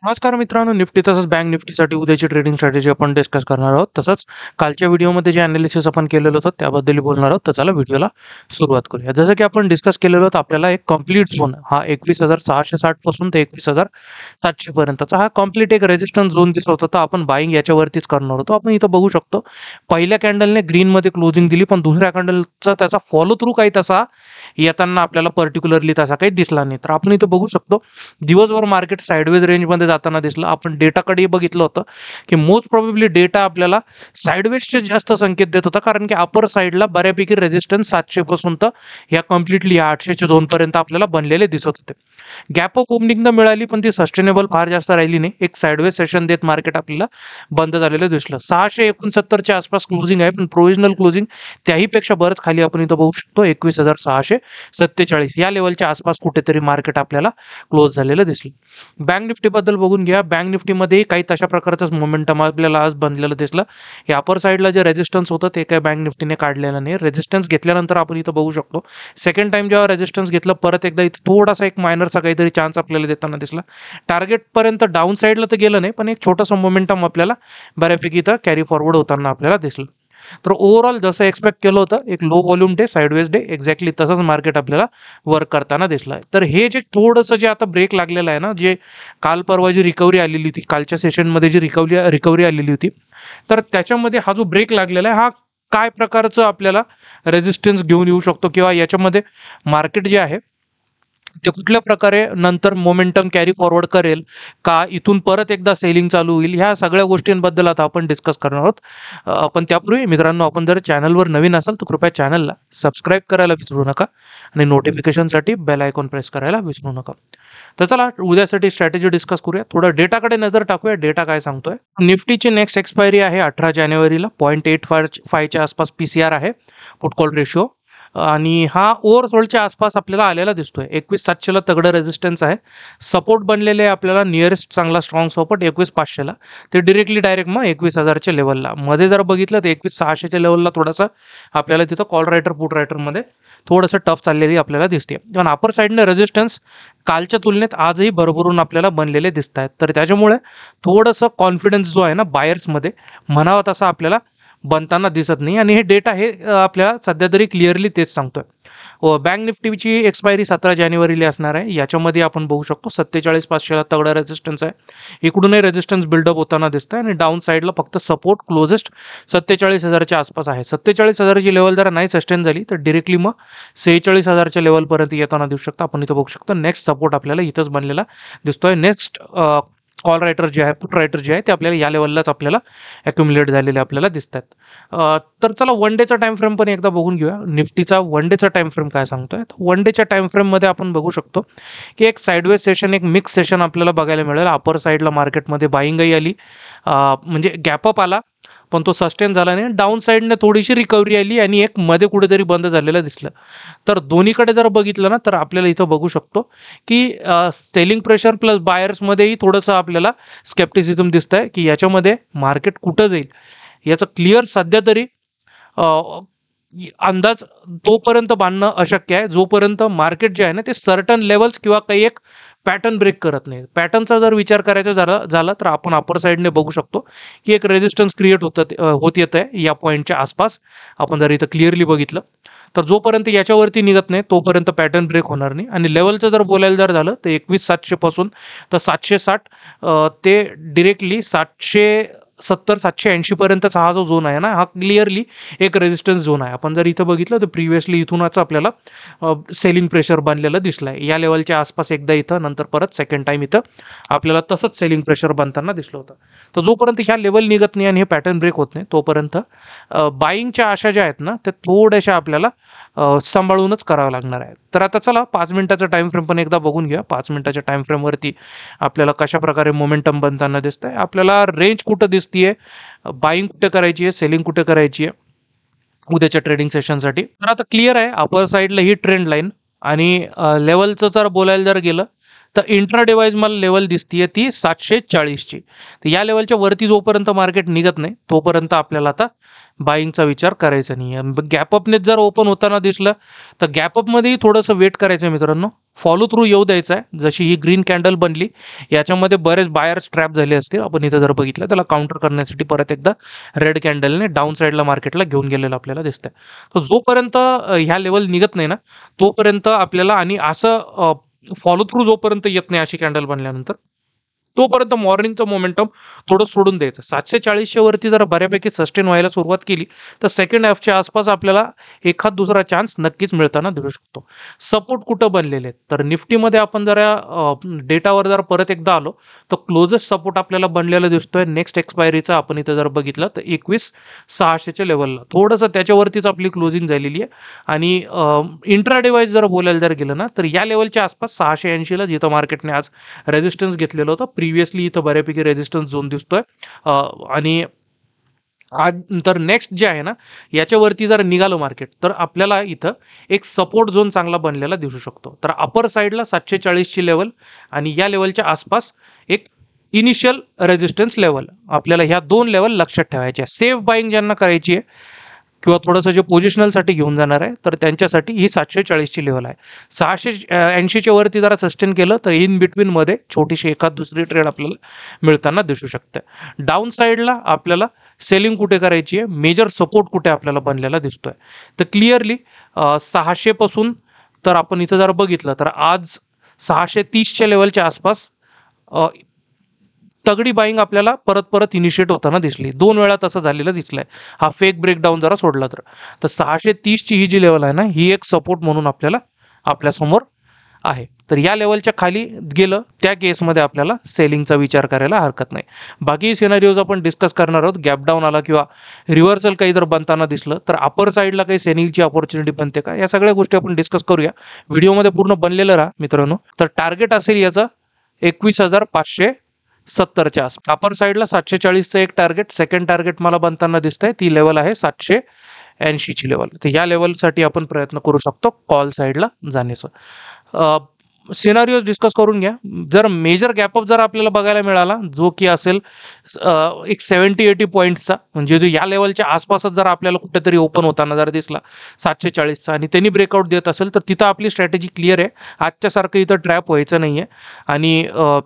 नमस्कार मित्रांनो, निफ्टी तसंच बँक निफ्टीसाठी उद्याची ट्रेडिंग स्ट्रॅटेजी आपण डिस्कस करणार आहोत. तसंच कालच्या व्हिडिओमध्ये जे ॲनालिसिस आपण केलेलं होतं त्याबद्दल बोलणार आहोत. तर चला व्हिडिओला सुरुवात करूया. जसं की आपण डिस्कस केलेलं होतं, आपल्याला एक कंप्लीट झोन हा 21,660 पासून ते 21,700 पर्यंतचा हा कंप्लीट एक रेजिस्टन्स झोन दिसत होता. तर आपण बाईंग याच्यावरतीच करणार होतो. आपण इथं बघू शकतो, पहिल्या कॅन्डलने ग्रीनमध्ये क्लोजिंग दिली, पण दुसऱ्या कॅन्डलचा त्याचा फॉलो थ्रू काही तसा येताना आपल्याला पर्टिक्युलरली तसा काही दिसला नाही. तर आपण इथं बघू शकतो, दिवसभर मार्केट साइडवेज रेंजमध्ये जाताना दिसलं. आपण डेटाकडे बघितलं होतं की मोस्ट प्रोबेबली डेटा आपल्याला साइडवेजचे जास्त संकेत देत होता, कारण की अपर साईडला बऱ्यापैकी रेजिस्टन्स 700 पासून तर या कम्प्लिटली या 800च्या झोन पर्यंत आपल्याला बनलेले दिसत होते. गॅप अप ओपनिंग तर मिळाली, पण ती सस्टेनेबल फार जास्त राहिली नाही. एक साइडवेज सेशन देत मार्केट आपल्याला बंद झालेलं दिसलं. 669च्या आसपास क्लोजिंग आहे, पण प्रोव्हिजनल क्लोजिंग त्याहीपेक्षा बरंच खाली आपण इथं बघू शकतो. 21,647 या लेवलच्या आसपास कुठेतरी मार्केट आपल्याला क्लोज झालेलं दिसलं. बँक निफ्टीबद्दल बघून घ्या. बँक निफ्टीमध्ये काही तशा प्रकारचंच मोमेंटम आपल्याला आज बनलेलं दिसलं. या अपर साईडला जे रेजिस्टन्स होतं ते काही बँक निफ्टीने काढलेलं नाही. रेजिस्टन्स घेतल्यानंतर आपण इथं बघू शकतो, सेकंड टाइम जेव्हा रेजिस्टन्स घेतलं, परत एकदा इथं थोडासा एक मायनरचा काहीतरी चान्स आपल्याला देताना दिसला. टार्गेटपर्यंत डाऊन साईडला तर गेलं नाही, पण एक छोटंसं मोमेंटम आपल्याला बऱ्यापैकी इथं कॅरी फॉरवर्ड होताना आपल्याला दिसलं. तर ओव्हरऑल जसं एक्सपेक्ट केलं होतं, एक low volume day, sideways day, exactly तसंच मार्केट आपल्याला वर्क करताना दिसलं आहे. तर हे जे थोडंसं जे आता ब्रेक लागलेलं आहे ना, जे काल परवा जी रिकव्हरी आलेली होती, कालच्या सेशनमध्ये जी रिकव्हरी आलेली होती, तर त्याच्यामध्ये हा जो ब्रेक लागलेला आहे, हा काय प्रकारचं आपल्याला रेजिस्टन्स घेऊन येऊ शकतो, किंवा याच्यामध्ये मार्केट जे आहे ते कुठल्या प्रकारे नंतर मोमेंटम कॅरी फॉरवर्ड करेल का, इथून परत एकदा सेलिंग चालू होईल, ह्या सगळ्या गोष्टींबद्दल आता आपण डिस्कस करणार आहोत. पण त्यापूर्वी मित्रांनो, आपण जर चॅनलवर नवीन असाल तर कृपया चॅनलला सबस्क्राईब करायला विसरू नका आणि नोटिफिकेशनसाठी बेल आयकॉन प्रेस करायला विसरू नका. तर चला उद्यासाठी स्ट्रॅटेजी डिस्कस करूया. थोडं डेटाकडे नजर टाकूया. डेटा काय सांगतोय? निफ्टीची नेक्स्ट एक्सपायरी आहे 18 जानेवारीला. 0.85च्या आसपास PCR आहे, पुट कॉल रेशिओ, आणि हा ओव्हरसोल्डच्या आसपास आपल्याला आलेला दिसतोय. 21,700ला तगडं रेजिस्टन्स आहे. सपोर्ट बनलेले आहे आपल्याला, नियरेस्ट चांगला स्ट्रॉंग सपोर्ट 21,500ला. ते डायरेक्ट मग 21,000च्या लेवलला. मध्ये जर बघितलं तर 21,600च्या लेवलला थोडासा आपल्याला तिथं कॉल रायटर पुट रायटरमध्ये थोडंसं टफ चाललेली आपल्याला दिसते. पण अपर साईडने रेजिस्टन्स कालच्या तुलनेत आजही भरभरून आपल्याला बनलेले दिसत आहेत. तर त्याच्यामुळे थोडंसं कॉन्फिडन्स जो आहे ना बायर्समध्ये, म्हणावा तसा आपल्याला बनताना दिसत नाही. आणि हे डेटा हे आपल्याला सध्या तरी क्लिअरली तेच सांगतोय. बँक निफ्टीची एक्सपायरी 17 जानेवारीला असणार आहे. याच्यामध्ये आपण बघू शकतो 47,500ला तगडा रेजिस्टन्स आहे. इकडूनही रेजिस्टन्स बिल्डअप होताना दिसत आहे, आणि डाऊन साईडला फक्त सपोर्ट क्लोजेस्ट 47,000च्या आसपास आहे. 47,000ची लेवल जर नाही सस्टेन झाली तर डिरेक्टली मग 46,000च्या लेवलपर्यंत येताना दिसू शकतं. आपण इथं बघू शकतो नेक्स्ट सपोर्ट आपल्याला इथंच बनलेला दिसतोय. नेक्स्ट कॉल रायटर जे आहे, पुट रायटर जे आहे, ते आपल्याला या लेवललाच आपल्याला ॲक्युम्युलेट झालेले आपल्याला दिसत आहेत. तर चला वन डेचा टाइम फ्रेम पण एकदा बघून घेऊया. निफ्टीचा वन डेचा टाइम फ्रेम काय सांगतोय? तर वन डेच्या टाइम फ्रेममध्ये आपण बघू शकतो की एक साइडवेज सेशन, एक मिक्स सेशन आपल्याला बघायला मिळेल. अपर साईडला मार्केटमध्ये बाईंगही आली, म्हणजे गॅपअप आला, पण तो सस्टेन झाला नाही. डाऊन साईडने थोडीशी रिकव्हरी आली, आणि एक मध्ये कुठेतरी बंद झालेलं दिसलं. तर दोन्हीकडे जर बघितलं ना, तर आपल्याला इथं बघू शकतो की सेलिंग प्रेशर प्लस बायर्समध्येही थोडंसं आपल्याला स्केप्टिसिझम दिसत आहे की याच्यामध्ये मार्केट कुठं जाईल याचं क्लिअर सध्या तरी अंदाज तोपर्यंत बांधणं अशक्य आहे, जोपर्यंत मार्केट जे आहे ना ते सर्टन लेवल्स किंवा काही एक पॅटर्न ब्रेक करत नाही. पॅटर्नचा जर विचार करायचा झाला तर आपण अपर साईडने बघू शकतो की एक रेजिस्टन्स क्रिएट होत येत आहे या पॉईंटच्या आसपास. आपण जर इथं क्लिअरली बघितलं तर जोपर्यंत याच्यावरती निघत नाही तोपर्यंत पॅटर्न ब्रेक होणार नाही. आणि लेवलचं जर बोलायला जर झालं तर 21,700 पासून तर 760 ते डिरेक्टली 770-780 पर्यंतचा हा जो झोन आहे ना, हा क्लिअरली एक रेजिस्टन्स झोन आहे. आपण जर इथं बघितलं तर प्रिव्हियसली इथूनच आपल्याला सेलिंग प्रेशर बनलेलं दिसलं आहे. या लेवलच्या आसपास एकदा इथं, नंतर परत सेकंड टाइम इथं आपल्याला तसंच सेलिंग प्रेशर बनताना दिसलं होतं. तर जोपर्यंत ह्या लेवल निघत नाही आणि हे पॅटर्न ब्रेक होत नाही तोपर्यंत बाईंगच्या आशा ज्या आहेत ना त्या थोड्याशा आपल्याला सांभाळूनच करावं लागणार आहे. तर आता चला 5 मिनिटाचा टाइम फ्रेम पण एकदा बघून घ्या. 5 मिनिटाच्या टाइम फ्रेमवरती आपल्याला कशा प्रकारे मोमेंटम बनताना दिसतंय, आपल्याला रेंज कुठं दिसतीये, बाईंग कुठे करायची आहे, सेलिंग कुठे करायची आहे उद्याच्या ट्रेडिंग सेशनसाठी. तर आता क्लिअर आहे अपर साईडला ही ट्रेंड लाईन, आणि लेवलचं जर बोलायला जर गेलं तर इंट्रा डिवाइस मला लेवल दिसतीये ती 740ची. तर या लेवलच्या वरती जोपर्यंत मार्केट निघत नाही तोपर्यंत आपल्याला आता बाईंगचा विचार करायचा नाही आहे. गॅपअपनेच जर ओपन होताना दिसलं तर गॅपअपमध्येही थोडंसं वेट करायचं मित्रांनो. फॉलो थ्रू येऊ द्यायचा आहे. जशी ही ग्रीन कॅन्डल बनली, याच्यामध्ये बरेच बायर्स ट्रॅप झाले असतील. आपण इथं जर बघितलं त्याला काउंटर करण्यासाठी परत एकदा रेड कॅन्डलने डाऊन साईडला मार्केटला घेऊन गेलेलं आपल्याला दिसतंय. तर जोपर्यंत ह्या लेवल निघत नाही ना, तोपर्यंत आपल्याला आणि असं फॉलो थ्रू जोपर्यंत येत नाही अशी कॅन्डल बनल्यानंतर, तोपर्यंत मॉर्निंगचं मोमेंटम थोडं सोडून द्यायचं. 740च्या वरती जर बऱ्यापैकी सस्टेन व्हायला सुरुवात केली तर सेकंड हाफच्या आसपास आपल्याला एखाद दुसरा चान्स नक्कीच मिळताना दिसू शकतो. सपोर्ट कुठं बनलेले आहेत तर निफ्टीमध्ये आपण जरा डेटावर जर परत एकदा आलो तर क्लोजेस्ट सपोर्ट आपल्याला बनलेला दिसतोय नेक्स्ट एक्सपायरीचा. आपण इथं जर बघितलं तर 21,600च्या लेवलला थोडंसं त्याच्यावरतीच आपली क्लोजिंग झालेली आहे. आणि इंट्राडे वाईज जर बोलायला जर गेलं ना तर या लेवलच्या आसपास 680ला जिथं मार्केटने आज रेजिस्टन्स घेतलेलं होतं, प्रिव्हियसली इथं बऱ्यापैकी रेजिस्टन्स झोन दिसतोय. आणि आज तर नेक्स्ट जे आहे ना याच्यावरती जर निघालं मार्केट तर आपल्याला इथं एक सपोर्ट झोन चांगला बनलेला दिसू शकतो. तर अपर साईडला 740ची लेवल आणि या लेवलच्या आसपास एक इनिशियल रेजिस्टन्स लेवल, आपल्याला ह्या 2 लेवल लक्षात ठेवायच्या. सेफ बाईंग ज्यांना करायची आहे किंवा थोडंसं जे पोझिशनलसाठी घेऊन जाणार आहे तर त्यांच्यासाठी ही 740ची लेवल आहे. 680च्या वरती जरा सस्टेन केलं तर इन बिटवीनमध्ये छोटीशी एखाद दुसरी ट्रेड आपल्याला मिळताना दिसू शकते. डाऊन साईडला आपल्याला सेलिंग कुठे करायची आहे, मेजर सपोर्ट कुठे आपल्याला बनलेला दिसतोय तर क्लिअरली 600 पासून तर आपण इथं जर बघितलं तर आज 630च्या लेवलच्या आसपास तगडी बाईंग आपल्याला परत परत इनिशिएट होताना दिसली. 2 वेळा तसं झालेलं दिसलंय. हा फेक ब्रेकडाऊन जरा सोडला तर 630ची ही जी लेवल आहे ना ही एक सपोर्ट म्हणून आपल्याला आपल्यासमोर आहे. तर या लेवलच्या खाली गेलं त्या केसमध्ये आपल्याला सेलिंगचा विचार करायला हरकत नाही. बाकी सिनारिओज आपण डिस्कस करणार आहोत. गॅप डाऊन आला किंवा रिव्हर्सल काही जर बनताना दिसलं तर अपर साईडला काही सेलिंगची अपॉर्च्युनिटी बनते का, या सगळ्या गोष्टी आपण डिस्कस करूया. व्हिडिओमध्ये पूर्ण बनलेलं राहा मित्रांनो. तर टार्गेट असेल याचा 21,570च्या आसपास. अपर साईडला 740चं एक टार्गेट, सेकंड टार्गेट मला बनताना दिसतंय ती लेवल आहे 780ची लेवल. तर या लेवलसाठी आपण प्रयत्न करू शकतो कॉल साईडला जाण्याचं. सिनारिओज डिस्कस करून घ्या. जर मेजर गॅपअप जर आपल्याला बघायला मिळाला जो की असेल एक 70-80 पॉईंट्सचा, म्हणजे जो या लेवलच्या आसपासच जर आपल्याला कुठेतरी ओपन होताना जर दिसला 740चा आणि त्यांनी ब्रेकआउट देत असेल तर तिथं आपली स्ट्रॅटेजी क्लिअर आहे. आजच्यासारखं इथं ट्रॅप व्हायचं नाही आहे आणि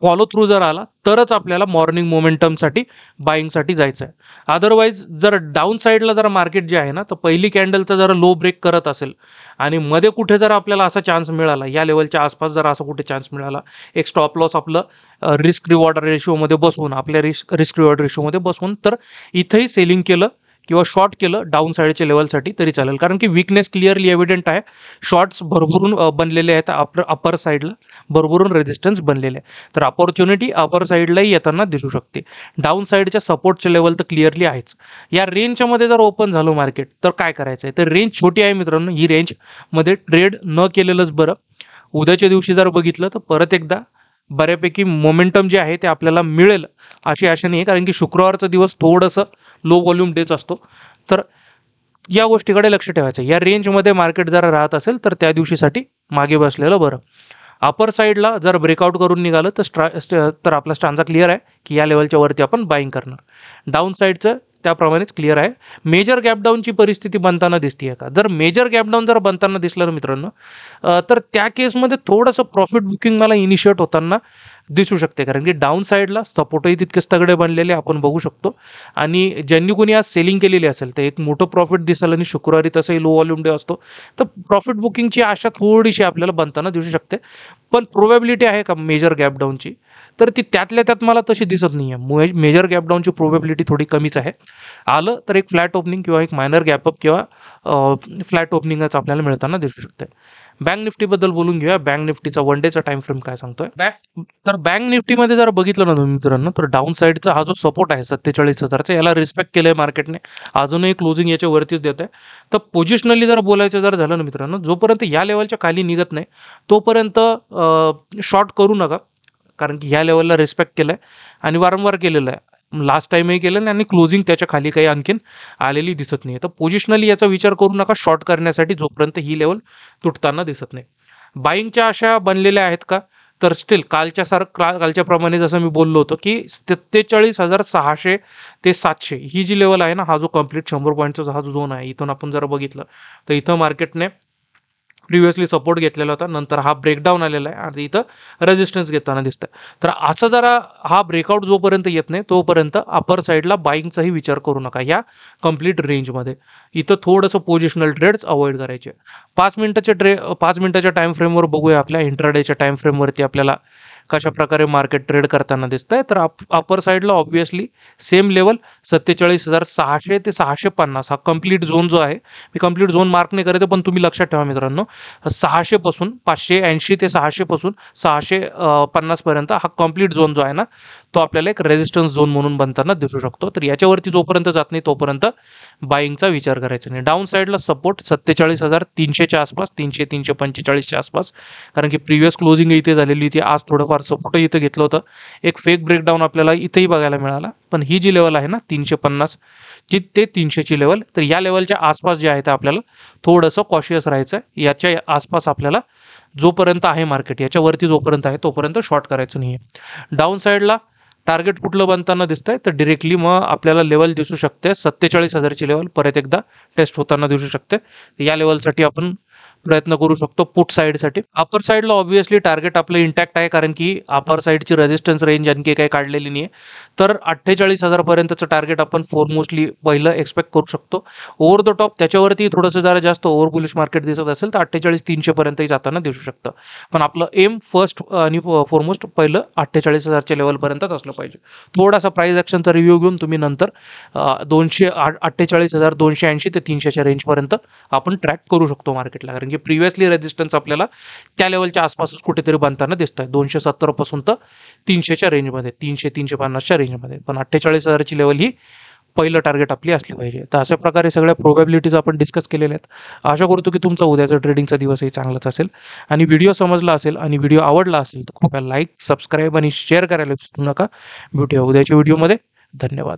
फॉलो थ्रू जर आला तरच आपल्याला मॉर्निंग मोमेंटमसाठी बाईंगसाठी जायचं आहे. अदरवाईज जर डाऊन साईडला जर मार्केट जे आहे ना तर पहिली कॅन्डलचा जर लो ब्रेक करत असेल आणि मध्ये कुठे जर आपल्याला असा चान्स मिळाला, या लेवलच्या आसपास जर असा कुठे चान्स मिळाला, एक स्टॉप लॉस आपलं रिस्क रिवॉर्ड रेशोमध्ये बसवून, आपल्या रिस्क रिवॉर्ड रेशोमध्ये बसवून तर इथंही सेलिंग केलं किंवा शॉर्ट केलं डाऊन साईडच्या लेवलसाठी तरी चालेल. कारण की विकनेस क्लिअरली एव्हिडंट आहे. शॉर्ट्स भरभरून बनलेले आहेत. अपर साईडला भरभरून रेजिस्टन्स बनलेले आहे. तर अपॉर्च्युनिटी अपर साईडलाही येताना दिसू शकते. डाऊन साईडच्या सपोर्टच्या लेवल तर क्लिअरली आहेच. या रेंजच्या मध्ये जर ओपन झालं मार्केट तर काय करायचं आहे, तर रेंज छोटी आहे मित्रांनो. ही रेंजमध्ये ट्रेड न केलेलंच बरं. उद्याच्या दिवशी जर बघितलं तर परत एकदा बऱ्यापैकी मोमेंटम जे आहे ते आपल्याला मिळेल अशी आशा नाही आहे. कारण की शुक्रवारचा दिवस थोडंसं लो व्हॉल्यूम डेच असतो. तर या गोष्टीकडे लक्ष ठेवायचं. या रेंजमध्ये मार्केट जर राहत असेल तर त्या दिवशीसाठी मागे बसलेलं बरं. अपर साईडला जर ब्रेकआउट करून निघालं तर आपला स्टांजा क्लिअर आहे की या लेवलच्या वरती आपण बाईंग करणार. डाऊन साईडचं त्याप्रमाणेच क्लिअर आहे. मेजर गॅपडाऊनची परिस्थिती बनताना दिसते आहे का, जर मेजर गॅपडाऊन जर बनताना दिसलं ना मित्रांनो तर त्या केसमध्ये थोडंसं प्रॉफिट बुकिंग मला इनिशिएट होताना दिसू शकते. कारण की डाऊन साईडला सपोर्टही तितकेच तगडे बनलेले आपण बघू शकतो. आणि ज्यांनी कोणी आज सेलिंग केलेली असेल तर एक मोठं प्रॉफिट दिसेल आणि शुक्रवारी तसंही लो व्हॉल्यूम डे असतो तर प्रॉफिट बुकिंगची आशा थोडीशी आपल्याला बनताना दिसू शकते. पण प्रोबॅबिलिटी आहे का मेजर गॅपडाऊनची, तर ती त्यातल्या त्यात मला तशी दिसत नाही आहे. मेजर गॅपडाऊनची प्रोबॅबिलिटी थोडी कमीच आहे. आलं तर एक फ्लॅट ओपनिंग किंवा एक मायनर गॅपअप किंवा फ्लॅट ओपनिंगच आपल्याला मिळताना दिसू शकते. बँक निफ्टीबद्दल बोलून घेऊया. बँक निफ्टीचा वन डेचा टाइम फ्रेम काय सांगतोय. तर बँक निफ्टीमध्ये जर बघितलं ना तुम्ही मित्रांनो तर डाऊन साईडचा हा जो सपोर्ट आहे 47,000चा याला रिस्पेक्ट केलंय मार्केटने. अजूनही क्लोजिंग याच्या वरतीच देत आहे. तर पोझिशनली जर बोलायचं जर झालं ना मित्रांनो, जोपर्यंत या लेवलच्या खाली निघत नाही तोपर्यंत शॉर्ट करू नका. कारण की ह्या लेवलला रिस्पेक्ट केलंय आणि वारंवार केलेलं आहे. लास्ट टाइमही केलं आणि क्लोजिंग त्याच्या खाली काही आणखीन आलेली दिसत नाही. तर पोझिशनली याचा विचार करू नका शॉर्ट करण्यासाठी जोपर्यंत ही लेवल तुटताना दिसत नाही. बाईंगच्या आशा बनलेल्या आहेत का, तर स्टील कालच्याप्रमाणे जसं मी बोललो होतो की 47,600 ते 700 ही जी लेवल आहे ना, हा जो कम्प्लीट 100 पॉईंटचा हा जो झोन आहे, इथून आपण जर बघितलं तर इथं मार्केटने प्रिव्हियसली सपोर्ट घेतलेला होता, नंतर हा ब्रेकडाऊन आलेला आहे आणि इथं रेजिस्टन्स घेताना दिसतंय. तर असं जरा हा ब्रेकआउट जोपर्यंत येत नाही तोपर्यंत अपर साईडला बाईंगचाही विचार करू नका ह्या कंप्लीट रेंजमध्ये. इथं थोडंसं पोझिशनल ट्रेड्स अवॉइड करायचे. 5 मिनिटाच्या टाइम फ्रेमवर बघूया आपल्या इंट्राडेच्या टाइम फ्रेमवरती आपल्याला कशा प्रकारे मार्केट ट्रेड करताना दिसतंय. तर अपर साईडला ऑब्व्हियसली सेम लेवल 47,600 ते 650 हा कंप्लीट झोन जो आहे, मी कंप्लीट झोन मार्क नाही करत पण तुम्ही लक्षात ठेवा मित्रांनो, 600 पासून 580 ते 600 पासून 650 पर्यंत हा कंप्लीट झोन जो आहे ना, तो आपल्याला एक रेजिस्टन्स झोन म्हणून बनताना दिसू शकतो. तर याच्यावरती जोपर्यंत जात नाही तोपर्यंत बाईंगचा विचार करायचा नाही. डाऊन साईडला सपोर्ट 47,300च्या आसपास, 300-345च्या आसपास, कारण की प्रिव्हियस क्लोजिंग इथे झालेली होती. आज थोडंफार सपोर्ट इथं घेतलं होतं. एक फेक ब्रेकडाऊन आपल्याला इथेही बघायला मिळाला. पण ही जी लेवल आहे ना 350 ची ते 300ची लेवल, तर या लेवलच्या आसपास जे आहे ते आपल्याला थोडंसं कॉशियस राहायचं आहे. याच्या आसपास आपल्याला जोपर्यंत आहे मार्केट याच्यावरती जोपर्यंत आहे तोपर्यंत शॉर्ट करायचं नाही आहे. डाऊन साईडला टार्गेट कुठलं बनताना दिसतंय, तर डिरेक्टली मग आपल्याला लेवल दिसू शकते 47,000ची लेवल परत एकदा टेस्ट होताना दिसू शकते. या लेवलसाठी आपण प्रयत्न करू शकतो पुट साईडसाठी. अपर साईडला ऑब्व्हियसली टार्गेट आपलं इंटॅक्ट आहे, कारण की अपर साईडची रेजिस्टन्स रेंज आणखी काही काढलेली नाही आहे. तर 48,000 पर्यंतचं टार्गेट आपण फोरमोस्टली पहिलं एक्सपेक्ट करू शकतो. ओव्हर द टॉप त्याच्यावरती थोडंसं जरा जास्त ओव्हर बुलिश मार्केट दिसत असेल तर 48,300 पर्यंतही जाताना दिसू शकतं. पण आपलं एम फर्स्ट आणि फॉरमोस्ट पहिलं 48,000च्या लेवलपर्यंतच असलं पाहिजे. थोडासा प्राइस ॲक्शनचा रिव्ह्यू घेऊन तुम्ही नंतर 48,280 ते 300च्या रेंजपर्यंत आपण ट्रॅक करू शकतो मार्केटला, कारण की प्रिव्हियसली रेजिस्टन्स आपल्याला त्या लेवलच्या आसपासच कुठेतरी बनताना दिसतंय 270 पासून तर 300च्या रेंजमध्ये, 300-350च्या रेंजमध्ये. पण 48,000ची लेवल ही पहिलं टार्गेट आपली असली पाहिजे. तर अशा प्रकारे सगळ्या प्रोबॅबिलिटीज आपण डिस्कस केलेल्या आहेत. आशा करतो की तुमचा उद्याचा ट्रेडिंगचा दिवसही चांगलाच असेल आणि व्हिडिओ समजला असेल आणि व्हिडिओ आवडला असेल तर कृपया लाईक, सबस्क्राईब आणि शेअर करायला विसरू नका. भेटूया उद्याच्या व्हिडिओमध्ये. धन्यवाद.